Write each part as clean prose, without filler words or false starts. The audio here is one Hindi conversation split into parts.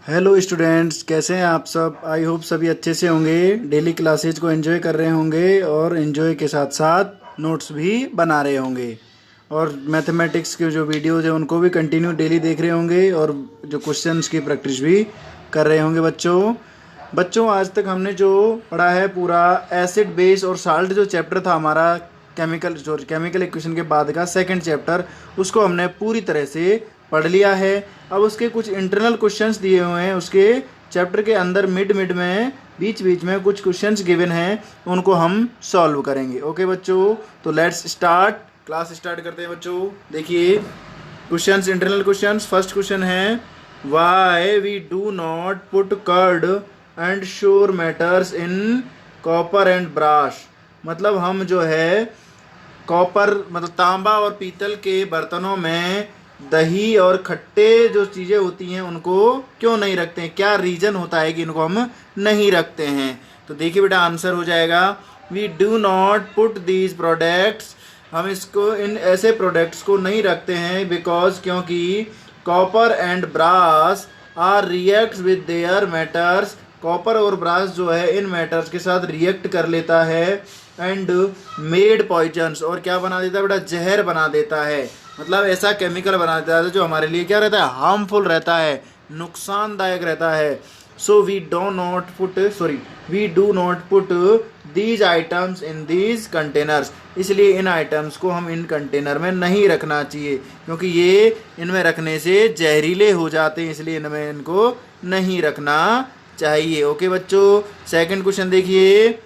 हेलो स्टूडेंट्स, कैसे हैं आप सब। आई होप सभी अच्छे से होंगे, डेली क्लासेज को एंजॉय कर रहे होंगे और एंजॉय के साथ साथ नोट्स भी बना रहे होंगे और मैथमेटिक्स के जो वीडियोज़ हैं उनको भी कंटिन्यू डेली देख रहे होंगे और जो क्वेश्चंस की प्रैक्टिस भी कर रहे होंगे। बच्चों आज तक हमने जो पढ़ा है पूरा एसिड बेस और साल्ट जो चैप्टर था हमारा केमिकल इक्वेशन के बाद का सेकंड चैप्टर, उसको हमने पूरी तरह से पढ़ लिया है। अब उसके कुछ इंटरनल क्वेश्चंस दिए हुए हैं, उसके चैप्टर के अंदर मिड में बीच में कुछ क्वेश्चंस गिवन हैं, उनको हम सॉल्व करेंगे। ओके बच्चों, तो लेट्स स्टार्ट, क्लास स्टार्ट करते हैं बच्चों। देखिए questions, internal questions. First question है why we do not put curd and sour matters in copper and brass. मतलब हम जो है कॉपर मतलब तांबा और पीतल के बर्तनों में दही और खट्टे जो चीज़ें होती हैं उनको क्यों नहीं रखते हैं, क्या रीज़न होता है कि इनको हम नहीं रखते हैं। तो देखिए बेटा आंसर हो जाएगा we do not put these products, हम इसको इन ऐसे प्रोडक्ट्स को नहीं रखते हैं बिकॉज क्योंकि copper and brass are react with their matters, copper और ब्रास जो है इन मैटर्स के साथ रिएक्ट कर लेता है एंड मेड पॉइजन्स, और क्या बना देता है बेटा, जहर बना देता है। मतलब ऐसा केमिकल बना देता है जो हमारे लिए क्या रहता है, हार्मफुल रहता है, नुकसानदायक रहता है। So we do not put these items in these containers, इसलिए इन आइटम्स को हम इन कंटेनर में नहीं रखना चाहिए क्योंकि ये इनमें रखने से जहरीले हो जाते हैं, इसलिए इनमें इनको नहीं रखना चाहिए। ओके बच्चों, सेकंड क्वेश्चन देखिए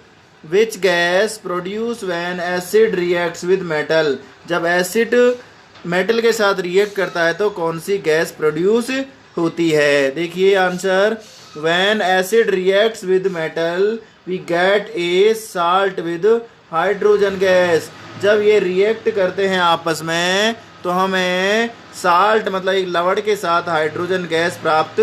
which gas produce when acid reacts with metal, जब एसिड मेटल के साथ रिएक्ट करता है तो कौन सी गैस प्रोड्यूस होती है। देखिए answer, when acid reacts with metal we get a salt with hydrogen gas, जब ये रिएक्ट करते हैं आपस में तो हमें साल्ट मतलब एक लवण के साथ हाइड्रोजन गैस प्राप्त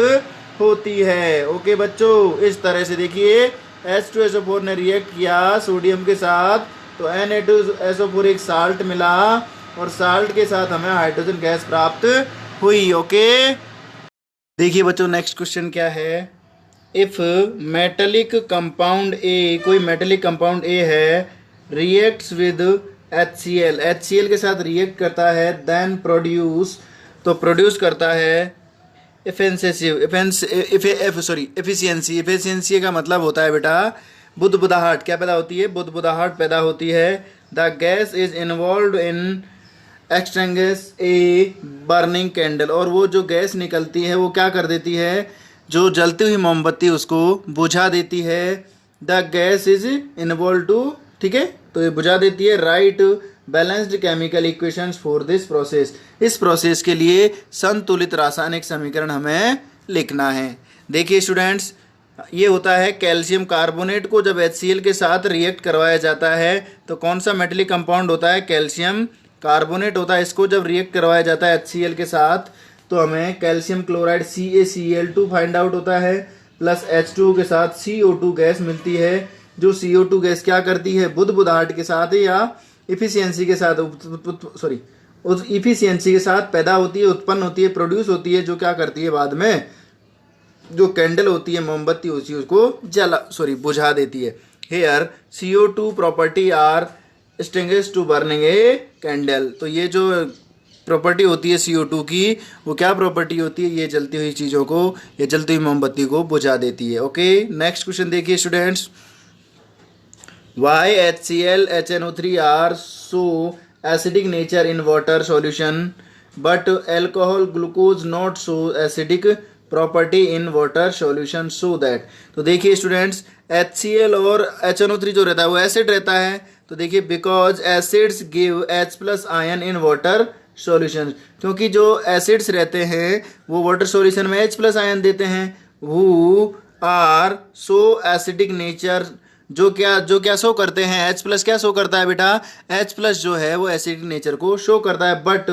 होती है। ओके बच्चों, इस तरह से देखिए H2SO4 ने रिएक्ट किया सोडियम के साथ तो Na2SO4 एक साल्ट मिला और साल्ट के साथ हमें हाइड्रोजन गैस प्राप्त हुई। ओके देखिए बच्चों नेक्स्ट क्वेश्चन क्या है, इफ मेटेलिक कंपाउंड ए, कोई मेटेलिक कंपाउंड ए है रिएक्ट्स विद HCl के साथ रिएक्ट करता है देन प्रोड्यूस करता है एफिशिएंसी का मतलब होता है बेटा बुदबुदाहट, क्या पैदा होती है, बुदबुदाहट पैदा होती है। The gas is involve in extinguish a burning candle, और वो जो गैस निकलती है वो क्या कर देती है, जो जलती हुई मोमबत्ती उसको बुझा देती है। The gas is involve to, ठीक है, तो ये बुझा देती है। Right balanced chemical equations for this process, इस प्रोसेस के लिए संतुलित रासायनिक समीकरण हमें लिखना है। देखिए स्टूडेंट्स, ये होता है कैल्शियम कार्बोनेट को जब HCl के साथ रिएक्ट करवाया जाता है तो कौन सा मेटेलिक कंपाउंड होता है, कैल्शियम कार्बोनेट होता है। इसको जब रिएक्ट करवाया जाता है HCl के साथ तो हमें calcium chloride CaCl2 find out होता है, प्लस H2 के साथ CO2 गैस मिलती है। जो CO2 गैस क्या करती है, बुदबुदाहट के साथ या इफिशियंसी के साथ उस इफिशियंसी के साथ पैदा होती है, उत्पन्न होती है, प्रोड्यूस होती है, जो क्या करती है बाद में जो कैंडल होती है, मोमबत्ती होती है, उसको बुझा देती है। Here CO2 property are extinguish to burning a candle, तो ये जो प्रॉपर्टी होती है CO2 की, वो क्या प्रॉपर्टी होती है, ये जलती हुई चीज़ों को, ये जलती हुई मोमबत्ती को बुझा देती है। ओके नेक्स्ट क्वेश्चन देखिए students, why HCl HNO3 are so acidic nature in water solution but alcohol glucose not so acidic property in water solution so that। तो देखिए स्टूडेंट्स HCl और HNO3 जो रहता है वो एसिड रहता है, तो देखिए because acids give H+ ion in water solution, क्योंकि जो एसिड्स रहते हैं वो वाटर सॉल्यूशन में H+ आयन देते हैं। who are so acidic nature, जो क्या शो करते हैं, H+ क्या शो करता है बेटा, H+ जो है वो एसिडिक नेचर को शो करता है। But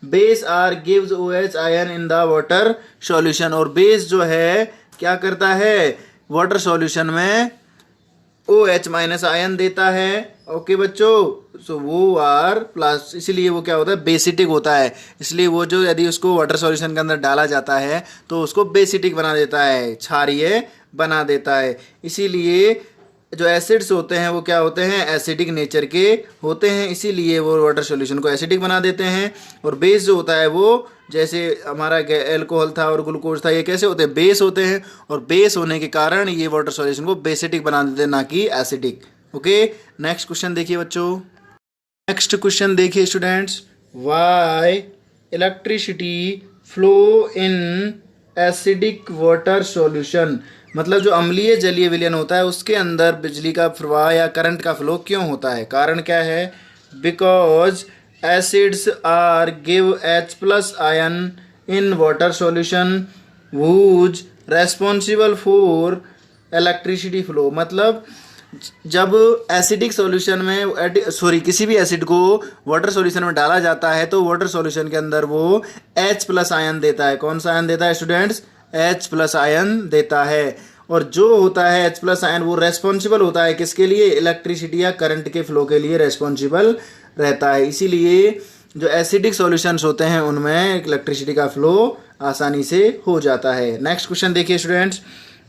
base are gives OH ion in the water solution, और बेस जो है क्या करता है, वाटर सॉल्यूशन में OH- आयन देता है ओके बच्चों, सो वो आर प्लस, इसीलिए वो क्या होता है, बेसिटिक होता है। इसलिए वो जो यदि उसको वाटर सॉल्यूशन के अंदर डाला जाता है तो उसको बेसिटिक बना देता है, क्षारीय बना देता है। इसीलिए जो एसिड्स होते हैं वो क्या होते हैं, एसिडिक नेचर के होते हैं, इसीलिए वो वाटर सॉल्यूशन को एसिडिक बना देते हैं। और बेस जो होता है वो, जैसे हमारा एल्कोहल था और ग्लूकोज था, ये कैसे होते हैं, बेस होते हैं। और बेस होने के कारण ये वाटर सॉल्यूशन को बेसिटिक बना देते हैं, ना कि एसिडिक। ओके, नेक्स्ट क्वेश्चन देखिए बच्चों। नेक्स्ट क्वेश्चन देखिए students, why electricity flow in acidic water solution. मतलब जो अम्लीय जलीय विलयन होता है उसके अंदर बिजली का प्रवाह या करंट का फ्लो क्यों होता है, कारण क्या है। Because acids are give H plus ion in water solution whose responsible for electricity flow. मतलब जब एसिडिक सॉल्यूशन में किसी भी एसिड को वाटर सॉल्यूशन में डाला जाता है तो वाटर सॉल्यूशन के अंदर वो H प्लस आयन देता है। कौन सा आयन देता है स्टूडेंट्स, H प्लस आयन देता है। और जो होता है H प्लस आयन वो रेस्पॉन्सिबल होता है किसके लिए, इलेक्ट्रिसिटी या करंट के फ्लो के लिए रेस्पॉन्सिबल रहता है। इसीलिए जो एसिडिक सॉल्यूशंस होते हैं उनमें इलेक्ट्रिसिटी का फ्लो आसानी से हो जाता है। नेक्स्ट क्वेश्चन देखिए students,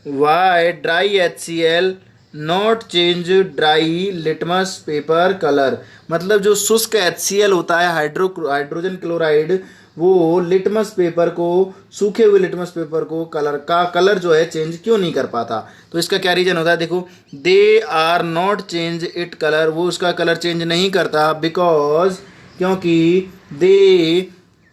why dry HCl not change dry litmus paper colour. मतलब जो शुष्क HCl होता है, हाइड्रोजन क्लोराइड, वो लिटमस पेपर को, सूखे हुए लिटमस पेपर को कलर जो है चेंज क्यों नहीं कर पाता। तो इसका क्या रीजन होता है, देखो, they are not change it colour, वो उसका कलर चेंज नहीं करता। बिकॉज, क्योंकि they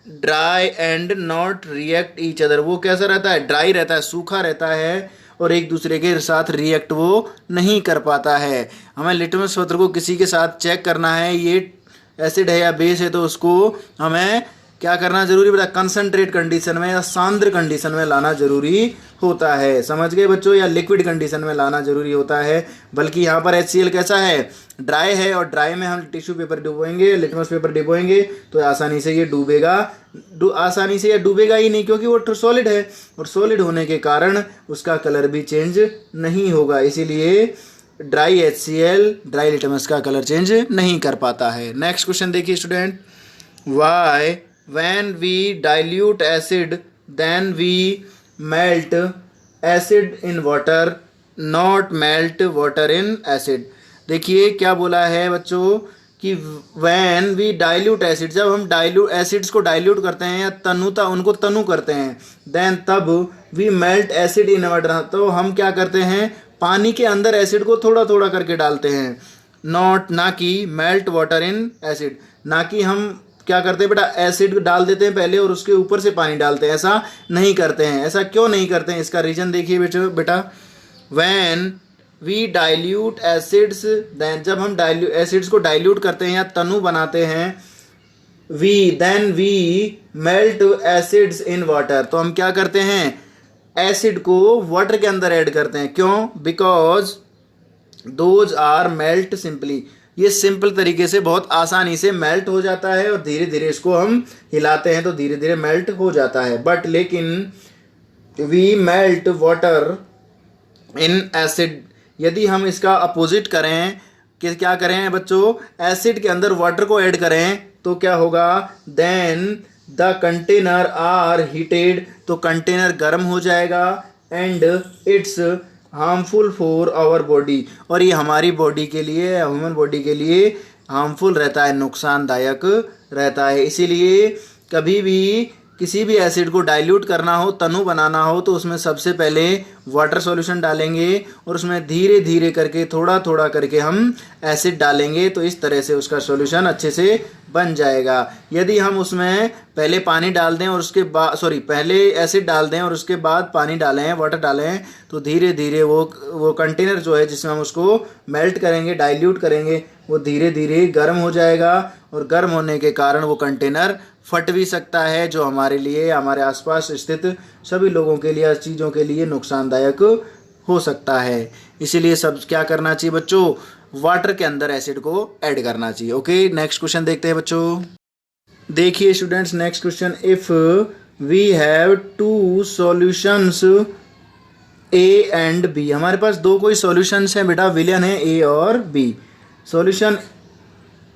dry and not react each other, वो कैसा रहता है, ड्राई रहता है, सूखा रहता है और एक दूसरे के साथ रिएक्ट वो नहीं कर पाता है। हमें लिटमस पत्र को किसी के साथ चेक करना है ये एसिड है या बेस है, तो उसको हमें क्या करना जरूरी बेटा, कंसंट्रेट कंडीशन में या सांद्र कंडीशन में लाना जरूरी होता है। समझ गए बच्चों, या लिक्विड कंडीशन में लाना जरूरी होता है। बल्कि यहाँ पर HCl कैसा है, ड्राई है, और ड्राई में हम टिश्यू पेपर डुबोएंगे, लिटमस पेपर डुबोएंगे तो आसानी से ये डूबेगा, आसानी से ये डूबेगा ही नहीं, क्योंकि वो सॉलिड है और सॉलिड होने के कारण उसका कलर भी चेंज नहीं होगा। इसीलिए ड्राई HCl, ड्राई लिटमस का कलर चेंज नहीं कर पाता है। नेक्स्ट क्वेश्चन देखिए student, why when we dilute acid then we melt acid in water not melt water in acid। देखिए क्या बोला है बच्चों कि when we dilute acid, जब हम एसिड्स को डाइल्यूट करते हैं या उनको तनु करते हैं, then तब we melt acid in water, तो हम क्या करते हैं, पानी के अंदर एसिड को थोड़ा थोड़ा करके डालते हैं। नॉट, ना कि मेल्ट वाटर इन एसिड, ना कि हम क्या करते हैं बेटा, एसिड डाल देते हैं पहले और उसके ऊपर से पानी डालते हैं, ऐसा नहीं करते हैं। ऐसा क्यों नहीं करते हैं, इसका रीजन देखिए बेटा, when we dilute acids, then जब हम एसिड्स को डाइल्यूट करते हैं या तनु बनाते हैं, then we melt acids in water, तो हम क्या करते हैं, एसिड को वाटर के अंदर ऐड करते हैं। क्यों, because those are melt simply, ये सिंपल तरीके से बहुत आसानी से मेल्ट हो जाता है और धीरे धीरे इसको हम हिलाते हैं तो धीरे धीरे मेल्ट हो जाता है। बट लेकिन we melt water in acid, यदि हम इसका अपोजिट करें कि क्या करें बच्चों, एसिड के अंदर वाटर को ऐड करें तो क्या होगा, then the container are heated, तो कंटेनर गर्म हो जाएगा, and it's harmful for our body, और ये हमारी बॉडी के लिए, ह्यूमन बॉडी के लिए हार्मफुल रहता है, नुकसानदायक रहता है। इसीलिए कभी भी किसी भी एसिड को डाइल्यूट करना हो, तनु बनाना हो, तो उसमें सबसे पहले वाटर सॉल्यूशन डालेंगे और उसमें धीरे धीरे करके थोड़ा थोड़ा करके हम एसिड डालेंगे, तो इस तरह से उसका सॉल्यूशन अच्छे से बन जाएगा। यदि हम उसमें पहले पानी डाल दें और उसके बाद पहले एसिड डाल दें और उसके बाद पानी डालें, वाटर डालें, तो धीरे धीरे वो कंटेनर जो है जिसमें हम उसको मेल्ट करेंगे, डाइल्यूट करेंगे, वो धीरे धीरे गर्म हो जाएगा और गर्म होने के कारण वो कंटेनर फट भी सकता है, जो हमारे लिए, हमारे आसपास स्थित सभी लोगों के लिए, चीज़ों के लिए नुकसानदायक हो सकता है। इसीलिए सब क्या करना चाहिए बच्चों, वाटर के अंदर एसिड को ऐड करना चाहिए। ओके, नेक्स्ट क्वेश्चन देखते हैं बच्चों। देखिए students, next question, if we have two solutions A and B, हमारे पास दो कोई सॉल्यूशंस हैं बेटा, विलयन है ए और B. Solution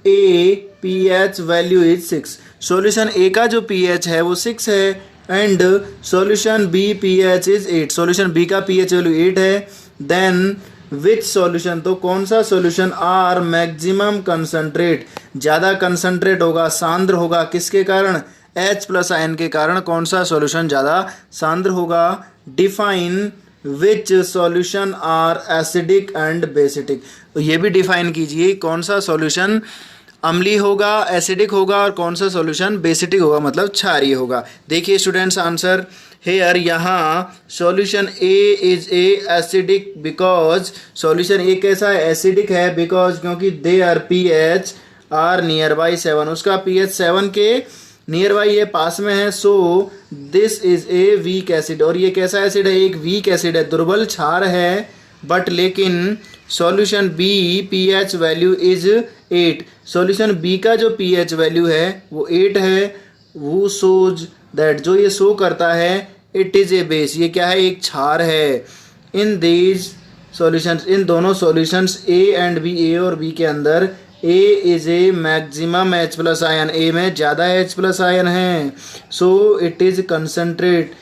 A pH value is 6। Solution A का जो pH है वो 6 है and solution B pH is 8। Solution B का pH वैल्यू 8 है। देन विच सॉल्यूशन, तो कौन सा सॉल्यूशन आर मैक्सिमम कंसंट्रेट, ज़्यादा कंसंट्रेट होगा, सांद्र होगा, किसके कारण, H प्लस आयन के कारण कौन सा सॉल्यूशन ज़्यादा सांद्र होगा। Define which solution are acidic and basic, तो ये भी डिफाइन कीजिए कौन सा सॉल्यूशन अम्लीय होगा, एसिडिक होगा और कौन सा सॉल्यूशन बेसिडिक होगा, मतलब क्षारीय होगा। देखिए स्टूडेंट्स आंसर हेयर, यहाँ solution A is a acidic because, solution A कैसा है, एसिडिक है, बिकॉज क्योंकि they are pH are nearby 7, उसका pH 7 के नियर बाई है, पास में है। So this is a weak acid, और ये कैसा एसिड है, एक वीक एसिड है, दुर्बल क्षार है। बट लेकिन solution B pH value is 8, solution B का जो pH वैल्यू है वो 8 है। वो शोज दैट, जो ये शो करता है, इट इज ए बेस, ये क्या है, एक क्षार है। इन दीज सॉल्यूशंस, इन दोनों solutions A and B, A और बी के अंदर A is a maximum H plus ion, A में ज़्यादा H प्लस आयन है। सो इट इज कंसनट्रेट,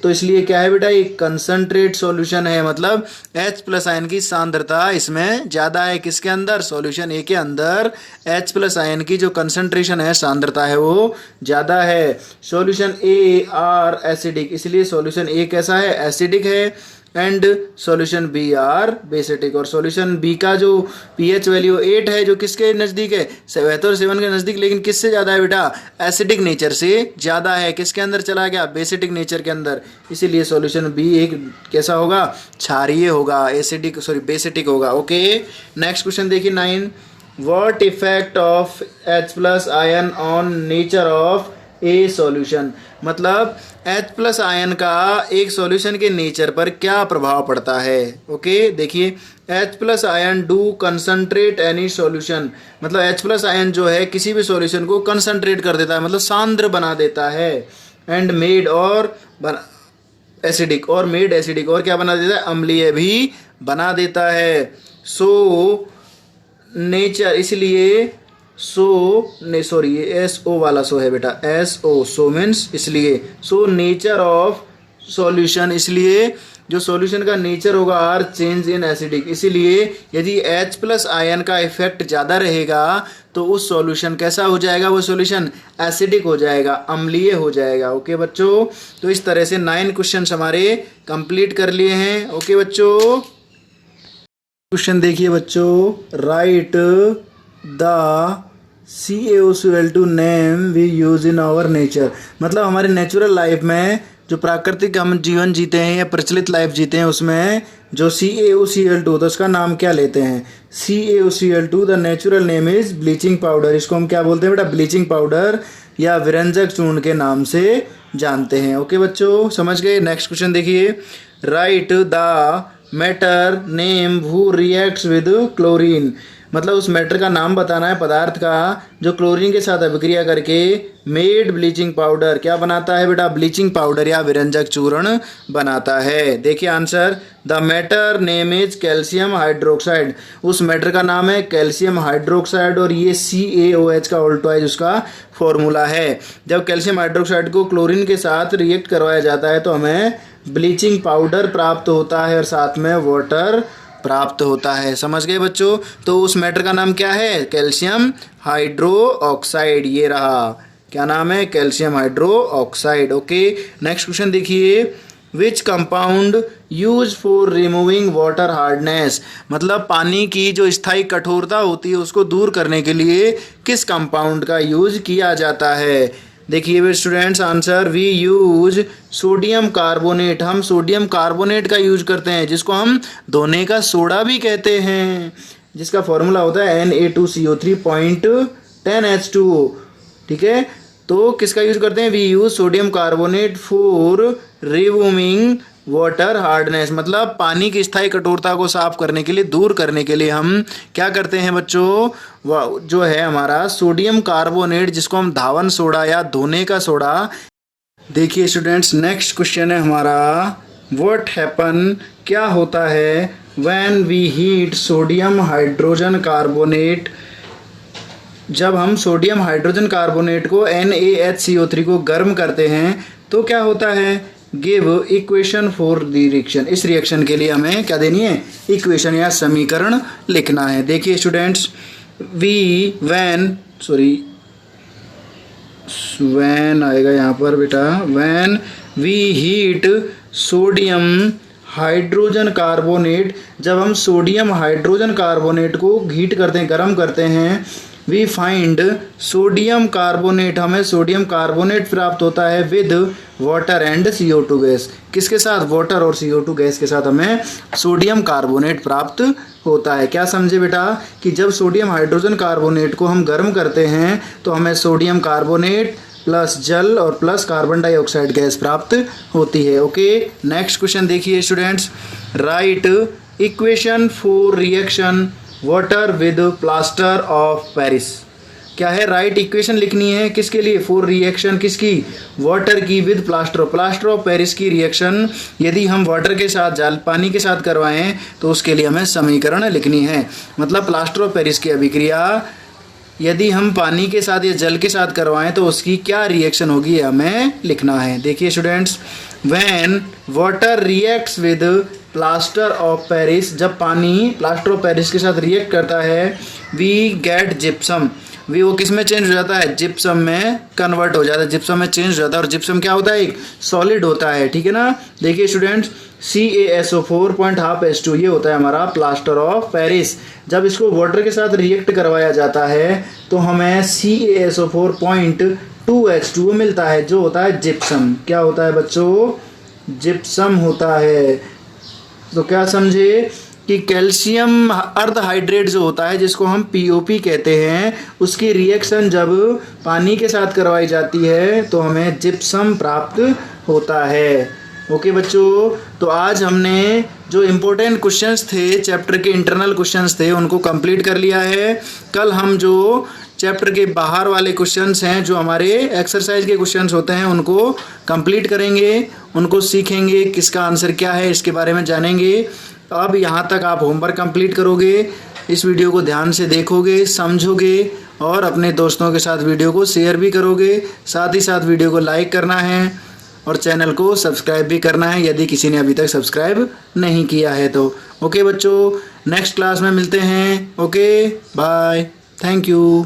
तो इसलिए क्या है बेटा, एक कंसनट्रेट सॉल्यूशन है, मतलब H प्लस आयन की सांद्रता इसमें ज़्यादा है, किसके अंदर, सॉल्यूशन ए के अंदर H प्लस आयन की जो कंसंट्रेशन है, सांद्रता है, वो ज़्यादा है। सॉल्यूशन ए आर एसिडिक, इसलिए सॉल्यूशन ए कैसा है, एसिडिक है एंड सॉल्यूशन बी आर बेसिडिक। और सॉल्यूशन बी का जो pH वैल्यू 8 है, जो किसके नज़दीक है, 7 और 7 के नज़दीक, लेकिन किससे ज़्यादा है बेटा, एसिडिक नेचर से ज़्यादा है, किसके अंदर चला गया, बेसिडिक नेचर के अंदर। इसीलिए सॉल्यूशन बी एक कैसा होगा, क्षारीय होगा, एसिडिक सॉरी बेसिडिक होगा। ओके, नेक्स्ट क्वेश्चन देखिए 9, what effect of H plus ion on nature of A solution, मतलब H प्लस आयन का एक सॉल्यूशन के नेचर पर क्या प्रभाव पड़ता है। ओके देखिए, H plus ion do concentrate any solution, मतलब H प्लस आयन जो है किसी भी सॉल्यूशन को कंसंट्रेट कर देता है, मतलब सांद्र बना देता है। एंड मेड, और एसिडिक, और मेड एसिडिक, और क्या बना देता है, अम्लीय भी बना देता है। सो नेचर, इसलिए सो नहीं सॉरी ये एस ओ वाला सो है बेटा, एस ओ, सो मीन्स इसलिए, सो नेचर ऑफ सॉल्यूशन, इसलिए जो सॉल्यूशन का नेचर होगा आर चेंज इन एसिडिक, इसीलिए यदि H प्लस आयन का इफेक्ट ज़्यादा रहेगा तो उस सॉल्यूशन कैसा हो जाएगा, वो सॉल्यूशन एसिडिक हो जाएगा, अम्लीय हो जाएगा। ओके बच्चों, तो इस तरह से 9 क्वेश्चन हमारे कंप्लीट कर लिए हैं। ओके बच्चों, क्वेश्चन देखिए बच्चों, right the CaO2 name we use in our nature, मतलब हमारे नेचुरल लाइफ में जो प्राकृतिक हम जीवन जीते हैं या प्रचलित लाइफ जीते हैं, उसमें जो CaOCl2 तो उसका नाम क्या लेते हैं, CaOCl2 the natural name is bleaching powder, इसको हम क्या बोलते हैं बेटा, ब्लीचिंग पाउडर या विरंजक चूर्ण के नाम से जानते हैं। ओके बच्चों, समझ गए। नेक्स्ट क्वेश्चन देखिए, right the matter name who reacts with chlorine, मतलब उस मैटर का नाम बताना है, पदार्थ का जो क्लोरीन के साथ अभिक्रिया करके मेड ब्लीचिंग पाउडर क्या बनाता है बेटा, ब्लीचिंग पाउडर या विरंजक चूर्ण बनाता है। देखिए answer, the matter name is calcium hydroxide, उस मैटर का नाम है कैल्शियम हाइड्रोक्साइड, और ये CaOH का ऑल्टोइज उसका फॉर्मूला है। जब कैल्शियम हाइड्रोक्साइड को क्लोरीन के साथ रिएक्ट करवाया जाता है तो हमें ब्लीचिंग पाउडर प्राप्त होता है और साथ में वाटर प्राप्त होता है। समझ गए बच्चों, तो उस मैटर का नाम क्या है, कैल्शियम हाइड्रो ऑक्साइड, ये रहा, क्या नाम है, calcium hydroxide. Okay, next question देखिए, which compound use for removing water hardness, मतलब पानी की जो स्थायी कठोरता होती है उसको दूर करने के लिए किस कंपाउंड का यूज किया जाता है। देखिए students answer, we use sodium carbonate, हम सोडियम कार्बोनेट का यूज करते हैं, जिसको हम धोने का सोडा भी कहते हैं, जिसका फॉर्मूला होता है Na2CO3.10H2O। ठीक है, तो किसका यूज करते हैं, we use sodium carbonate for removing water hardness, मतलब पानी की स्थायी कठोरता को साफ करने के लिए, दूर करने के लिए हम क्या करते हैं बच्चों, जो है हमारा सोडियम कार्बोनेट, जिसको हम धावन सोडा या धोने का सोडा। देखिए स्टूडेंट्स, नेक्स्ट क्वेश्चन है हमारा व्हाट हैपन क्या होता है when we heat sodium hydrogen carbonate जब हम सोडियम हाइड्रोजन कार्बोनेट को NaHCO3 को गर्म करते हैं तो क्या होता है। Give equation for the reaction. इस रिएक्शन के लिए हमें क्या देनी है, इक्वेशन या समीकरण लिखना है। देखिए स्टूडेंट्स, वैन आएगा यहाँ पर बेटा, when we heat sodium hydrogen carbonate, जब हम सोडियम हाइड्रोजन कार्बोनेट को हीट करते हैं, गर्म करते हैं, वी फाइंड सोडियम कार्बोनेट, हमें सोडियम कार्बोनेट प्राप्त होता है with water and CO2 gas. किसके साथ, वाटर और CO2 गैस के साथ हमें सोडियम कार्बोनेट प्राप्त होता है। क्या समझे बेटा कि जब सोडियम हाइड्रोजन कार्बोनेट को हम गर्म करते हैं तो हमें सोडियम कार्बोनेट प्लस जल और प्लस कार्बन डाइऑक्साइड गैस प्राप्त होती है। ओके, नेक्स्ट क्वेश्चन देखिए students, right equation for reaction water with plaster of Paris. क्या है, राइट इक्वेशन लिखनी है किसके लिए, फॉर रिएक्शन किसकी, वाटर की विद प्लास्टर ऑफ पेरिस की रिएक्शन यदि हम वाटर के साथ पानी के साथ करवाएं तो उसके लिए हमें समीकरण लिखनी है। मतलब प्लास्टर ऑफ पेरिस की अभिक्रिया यदि हम पानी के साथ या जल के साथ करवाएं तो उसकी क्या रिएक्शन होगी हमें लिखना है। देखिए students, when water reacts with plaster of Paris, जब पानी प्लास्टर ऑफ पेरिस के साथ रिएक्ट करता है, वी गेट जिप्सम, वो किस में चेंज हो जाता है, जिप्सम में कन्वर्ट हो जाता है, जिप्सम में चेंज हो जाता है। और जिप्सम क्या होता है, एक सॉलिड होता है, ठीक है ना। देखिए स्टूडेंट्स, CaSO4.12H2 ये होता है हमारा प्लास्टर ऑफ पेरिस। जब इसको वाटर के साथ रिएक्ट करवाया जाता है तो हमें CaSO4.2H2 मिलता है जो होता है जिप्सम। क्या होता है बच्चों, जिप्सम होता है। तो क्या समझे कि कैल्शियम अर्ध हाइड्रेट जो होता है जिसको हम POP कहते हैं, उसकी रिएक्शन जब पानी के साथ करवाई जाती है तो हमें जिप्सम प्राप्त होता है। ओके बच्चों, तो आज हमने जो इम्पोर्टेंट क्वेश्चंस थे, चैप्टर के इंटरनल क्वेश्चंस थे, उनको कंप्लीट कर लिया है। कल हम जो चैप्टर के बाहर वाले क्वेश्चंस हैं, जो हमारे एक्सरसाइज के क्वेश्चंस होते हैं, उनको कंप्लीट करेंगे, उनको सीखेंगे, किसका आंसर क्या है इसके बारे में जानेंगे। अब यहाँ तक आप होमवर्क कंप्लीट करोगे, इस वीडियो को ध्यान से देखोगे, समझोगे और अपने दोस्तों के साथ वीडियो को शेयर भी करोगे। साथ ही साथ वीडियो को लाइक करना है और चैनल को सब्सक्राइब भी करना है यदि किसी ने अभी तक सब्सक्राइब नहीं किया है तो। ओके बच्चों, नेक्स्ट क्लास में मिलते हैं। Okay bye, thank you.